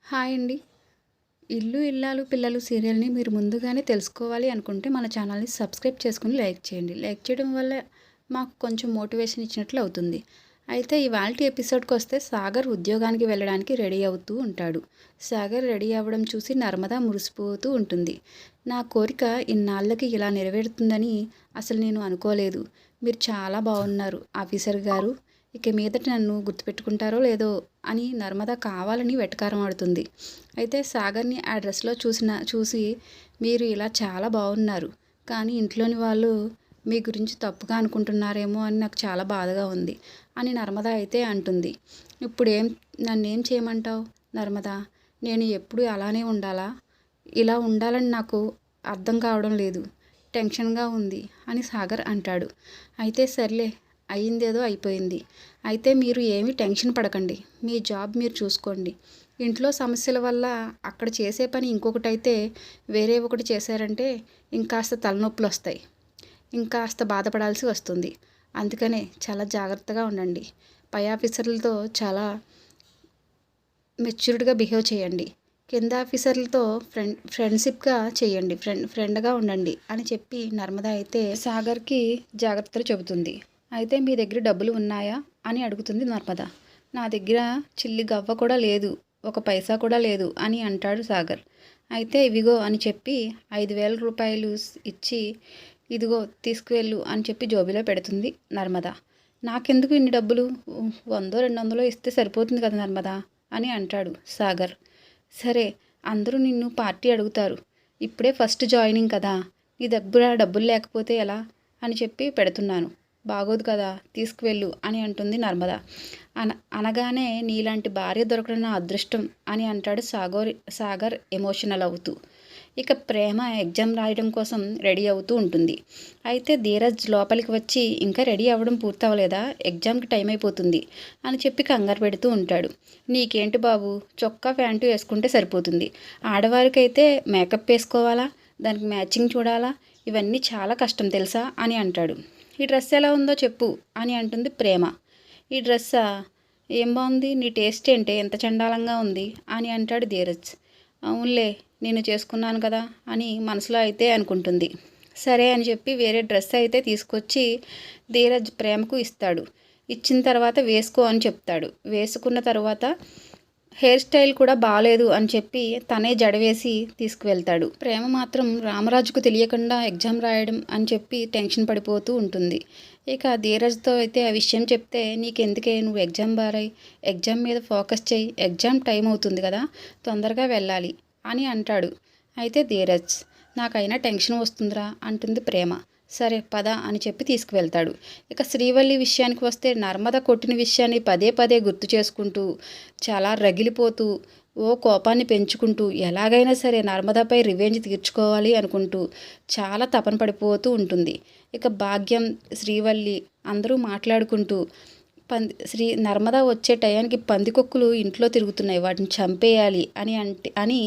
Hi అండి. ఇల్లు ఇల్లాలు పిల్లలు సీరియల్ని మీరు ముందుగానే తెలుసుకోవాలి అనుకుంటే మన ఛానల్ని సబ్స్క్రైబ్ చేసుకుని లైక్ చేయండి. లైక్ చేయడం వల్ల మాకు కొంచెం మోటివేషన్ ఇచ్చినట్లు అవుతుంది. అయితే ఇవాల్టి ఎపిసోడ్కి వస్తే సాగర్ ఉద్యోగానికి వెళ్ళడానికి రెడీ అవుతూ ఉంటాడు. సాగర్ రెడీ అవ్వడం చూసి నర్మద మురిసిపోతూ ఉంటుంది. నా కోరిక ఇన్నాళ్ళకి ఇలా నెరవేరుతుందని అసలు నేను అనుకోలేదు. మీరు చాలా బాగున్నారు ఆఫీసర్ గారు. ఇక మీదట నన్ను గుర్తుపెట్టుకుంటారో లేదో అని నర్మద కావాలని వెటకారం ఆడుతుంది. అయితే సాగర్ని ఆ డ్రెస్లో చూసి మీరు ఇలా చాలా బాగున్నారు, కానీ ఇంట్లోని వాళ్ళు మీ గురించి తప్పుగా అనుకుంటున్నారేమో అని నాకు చాలా బాధగా ఉంది అని నర్మద అయితే అంటుంది. ఇప్పుడేం నన్నేం చేయమంటావు నర్మద? నేను ఎప్పుడు అలానే ఉండాలా? ఇలా ఉండాలని నాకు అర్థం కావడం లేదు, టెన్షన్గా ఉంది అని సాగర్ అంటాడు. అయితే సర్లే, అయ్యిందేదో అయిపోయింది. అయితే మీరు ఏమీ టెన్షన్ పడకండి, మీ జాబ్ మీరు చూసుకోండి. ఇంట్లో సమస్యల వల్ల అక్కడ చేసే పని ఇంకొకటైతే వేరే ఒకటి చేశారంటే ఇంకాస్త తలనొప్పులు వస్తాయి, ఇంకాస్త బాధపడాల్సి వస్తుంది. అందుకనే చాలా జాగ్రత్తగా ఉండండి. పై ఆఫీసర్లతో చాలా మెచ్యూర్డ్గా బిహేవ్ చేయండి. కింద ఆఫీసర్లతో ఫ్రెండ్షిప్గా చేయండి, ఫ్రెండ్గా ఉండండి అని చెప్పి నర్మద అయితే సాగర్కి జాగ్రత్తలు చెబుతుంది. అయితే మీ దగ్గర డబ్బులు ఉన్నాయా అని అడుగుతుంది నర్మద. నా దగ్గర చిల్లి గవ్వ కూడా లేదు, ఒక పైసా కూడా లేదు అని అంటాడు సాగర్. అయితే ఇవిగో అని చెప్పి 5,000 రూపాయలు ఇచ్చి ఇదిగో తీసుకువెళ్ళు అని చెప్పి జోబిలో పెడుతుంది నర్మద. నాకెందుకు ఇన్ని డబ్బులు, 100-200 ఇస్తే సరిపోతుంది కదా నర్మద అని అంటాడు సాగర్. సరే, అందరూ నిన్ను పార్టీ అడుగుతారు, ఇప్పుడే ఫస్ట్ జాయినింగ్ కదా, నీ దగ్గర డబ్బులు లేకపోతే ఎలా అని చెప్పి పెడుతున్నాను, బాగోదు కదా, తీసుకువెళ్ళు అని అంటుంది నర్మద. అనగానే నీలాంటి భార్య దొరకడం నా అదృష్టం అని అంటాడు సాగర్ ఎమోషనల్ అవుతూ. ఇక ప్రేమ ఎగ్జామ్ రాయడం కోసం రెడీ అవుతూ ఉంటుంది. అయితే ధీరజ్ లోపలికి వచ్చి ఇంకా రెడీ అవ్వడం పూర్తవలేదా, ఎగ్జామ్కి టైం అయిపోతుంది అని చెప్పి కంగారు పెడుతూ ఉంటాడు. నీకేంటి బాబు, చొక్కా ప్యాంటు వేసుకుంటే సరిపోతుంది, ఆడవారికైతే మేకప్ వేసుకోవాలా, దానికి మ్యాచింగ్ చూడాలా, ఇవన్నీ చాలా కష్టం తెలుసా అని అంటాడు. ఈ డ్రెస్ ఎలా ఉందో చెప్పు అని అంటుంది ప్రేమ. ఈ డ్రెస్సా, ఏం బాగుంది, నీ టేస్ట్ ఏంటి, ఎంత చండాలంగా ఉంది అని అంటాడు ధీరజ్. అవునులే, నేను చేసుకున్నాను కదా అని మనసులో అయితే అనుకుంటుంది. సరే అని చెప్పి వేరే డ్రెస్ అయితే తీసుకొచ్చి ధీరజ్ ప్రేమకు ఇస్తాడు. ఇచ్చిన తర్వాత వేసుకో అని చెప్తాడు. వేసుకున్న తర్వాత హెయిర్ స్టైల్ కూడా బాగాలేదు అని చెప్పి తనే జడవేసి తీసుకువెళ్తాడు. ప్రేమ మాత్రం రామరాజుకు తెలియకుండా ఎగ్జామ్ రాయడం అని చెప్పి టెన్షన్ పడిపోతూ ఉంటుంది. ఇక ధీరజ్తో అయితే ఆ విషయం చెప్తే, నీకెందుకే, నువ్వు ఎగ్జామ్ బారాయి, ఎగ్జామ్ మీద ఫోకస్ చేయి, ఎగ్జామ్ టైం అవుతుంది కదా, తొందరగా వెళ్ళాలి అని అంటాడు. అయితే ధీరజ్, నాకైనా టెన్షన్ వస్తుందిరా అంటుంది ప్రేమ. సరే పద అని చెప్పి తీసుకువెళ్తాడు. ఇక శ్రీవల్లి విషయానికి వస్తే నర్మద కొట్టిన విషయాన్ని పదే పదే గుర్తు చేసుకుంటూ చాలా రగిలిపోతూ కోపాన్ని పెంచుకుంటూ ఎలాగైనా సరే నర్మదపై రివెంజ్ తీర్చుకోవాలి అనుకుంటూ చాలా తపన పడిపోతూ ఉంటుంది. ఇక భాగ్యం, శ్రీవల్లి అందరూ మాట్లాడుకుంటూ నర్మద వచ్చే టయానికి పందికొక్కులు ఇంట్లో తిరుగుతున్నాయి, వాటిని చంపేయాలి అని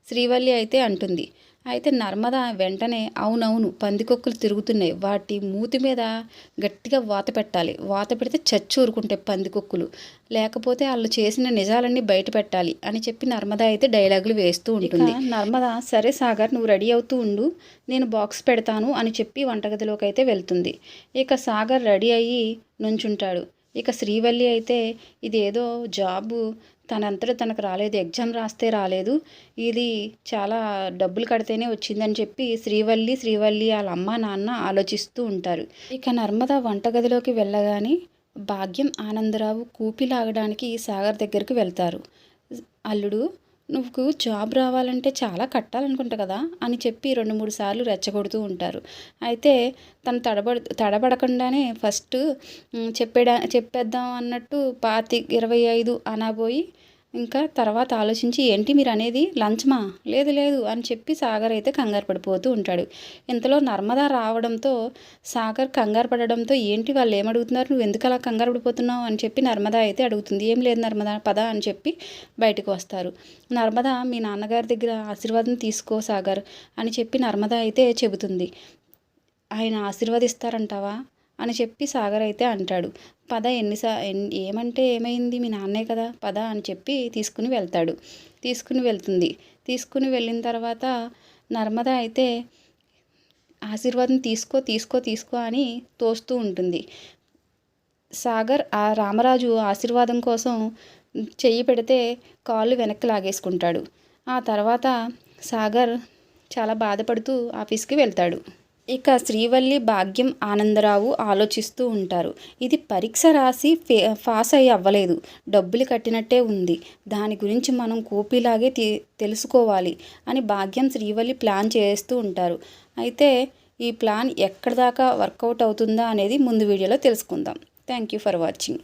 శ్రీవల్లి అయితే అంటుంది. అయితే నర్మద వెంటనే అవునవును పందికొక్కులు తిరుగుతున్నాయి, వాటి మూతి మీద గట్టిగా వాత పెట్టాలి, వాత పెడితే చచ్చి ఊరుకుంటాయి పందికొక్కులు, లేకపోతే వాళ్ళు చేసిన నిజాలన్నీ బయట పెట్టాలి అని చెప్పి నర్మద అయితే డైలాగులు వేస్తూ ఉంటుంది. నర్మద సరే సాగర్, నువ్వు రెడీ అవుతూ ఉండు, నేను బాక్స్ పెడతాను అని చెప్పి వంటగదిలోకి అయితే వెళ్తుంది. ఇక సాగర్ రెడీ అయ్యి నుంచుంటాడు. ఇక శ్రీవల్లి అయితే ఇదేదో జాబు తనంతటా తనకు రాలేదు, ఎగ్జామ్ రాస్తే రాలేదు, ఇది చాలా డబ్బులు కడితేనే వచ్చిందని చెప్పి శ్రీవల్లి వాళ్ళ అమ్మ నాన్న ఆలోచిస్తూ ఉంటారు. ఇక నర్మద వంటగదిలోకి వెళ్ళగానే భాగ్యం, ఆనందరావు కూపిలాగడానికి సాగర్ దగ్గరికి వెళ్తారు. అల్లుడు, నువ్వు జాబ్ రావాలంటే చాలా కట్టాలనుకుంటా కదా అని చెప్పి 2-3 సార్లు రెచ్చగొడుతూ ఉంటారు. అయితే తను తడబడకుండానే ఫస్ట్ చెప్పేద్దాం అన్నట్టు 25-25 అనబోయి ఇంకా తర్వాత ఆలోచించి, ఏంటి మీరు అనేది లంచమా, లేదు లేదు అని చెప్పి సాగర్ అయితే కంగారు పడిపోతూ ఉంటాడు. ఇంతలో నర్మద రావడంతో సాగర్ కంగారు పడడంతో, ఏంటి వాళ్ళు ఏమడుగుతున్నారు, నువ్వు ఎందుకు అలా కంగారు పడిపోతున్నావు అని చెప్పి నర్మద అయితే అడుగుతుంది. ఏం లేదు నర్మద, పద అని చెప్పి బయటకు వస్తారు. నర్మద, మీ నాన్నగారి దగ్గర ఆశీర్వాదం తీసుకో సాగర్ అని చెప్పి నర్మద అయితే చెబుతుంది. ఆయన ఆశీర్వదిస్తారంటావా అని చెప్పి సాగర్ అయితే అంటాడు. పద ఏమంటే ఏమైంది, మీ నాన్నే కదా పద అని చెప్పి తీసుకుని వెళ్తాడు. తీసుకుని వెళ్ళిన తర్వాత నర్మద అయితే ఆశీర్వాదం తీసుకో అని తోస్తూ ఉంటుంది. సాగర్ ఆ రామరాజు ఆశీర్వాదం కోసం చెయ్యి పెడితే కాళ్ళు వెనక్కి లాగేసుకుంటాడు. ఆ తర్వాత సాగర్ చాలా బాధపడుతూ ఆఫీస్కి వెళ్తాడు. ఇక శ్రీవల్లి, భాగ్యం, ఆనందరావు ఆలోచిస్తూ ఉంటారు. ఇది పరీక్ష రాసి పాస్ అవ్వలేదు, డబ్బులు కట్టినట్టే ఉంది, దాని గురించి మనం కోపిలాగే తెలుసుకోవాలి అని భాగ్యం, శ్రీవల్లి ప్లాన్ చేస్తూ ఉంటారు. అయితే ఈ ప్లాన్ ఎక్కడి దాకా వర్కౌట్ అవుతుందా అనేది ముందు వీడియోలో తెలుసుకుందాం. Thank you for watching.